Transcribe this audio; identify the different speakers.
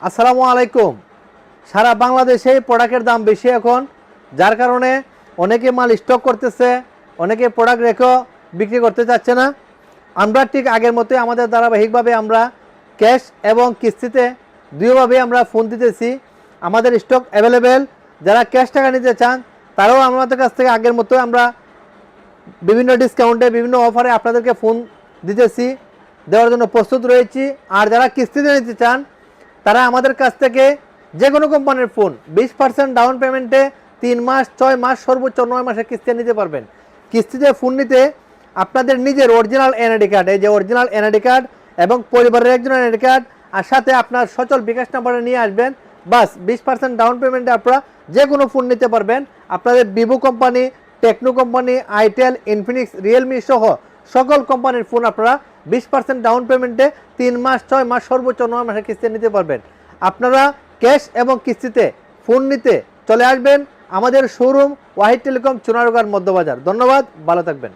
Speaker 1: আসসালামু আলাইকুম। সারা বাংলাদেশে প্রোডাক্টের দাম বেশি এখন, যার কারণে অনেকে মাল স্টক করতেছে, অনেকে প্রোডাক্ট রেখেও বিক্রি করতে চাচ্ছে না। আমরা ঠিক আগের মতোই আমাদের ধারাবাহিকভাবে আমরা ক্যাশ এবং কিস্তিতে দুইভাবে আমরা ফোন দিতেছি। আমাদের স্টক অ্যাভেলেবেল। যারা ক্যাশ টাকা নিতে চান তারাও আমাদের কাছ থেকে আগের মতো আমরা বিভিন্ন ডিসকাউন্টে বিভিন্ন অফারে আপনাদেরকে ফোন দিতেছি, দেওয়ার জন্য প্রস্তুত রয়েছি। আর যারা কিস্তিতে নিতে চান তারা আমাদের কাছ থেকে যে কোনো কোম্পানির ফোন 20% ডাউন পেমেন্টে 3 মাস, 6 মাস, সর্বোচ্চ 9 মাসের কিস্তি নিতে পারবেন। কিস্তিতে ফোন নিতে আপনাদের নিজের অরিজিনাল এনআইডি কার্ড, এই যে অরিজিনাল এনআইডি কার্ড এবং পরিবারের একজন এনআইডি কার্ড আর সাথে আপনার সচল বিকাশ নাম্বারে নিয়ে আসবেন। বাস 20% ডাউন পেমেন্টে আপনারা যে কোনো ফোন নিতে পারবেন। আপনাদের Vivo company, Tecno company, itel, Infinix, Realme সহ সকল কোম্পানির ফোন আপনারা 20% ডাউন পেমেন্টে 3 মাস, 6 মাস, সর্বোচ্চ 9 মাসের কিস্তি নিতে পারবেন। আপনারা ক্যাশ এবং কিস্তিতে ফোন নিতে চলে আসবেন আমাদের শোরুম ওয়াহিদ টেলিকম, চুনারুঘাট, মধ্যবাজার। ধন্যবাদ, ভালো থাকবেন।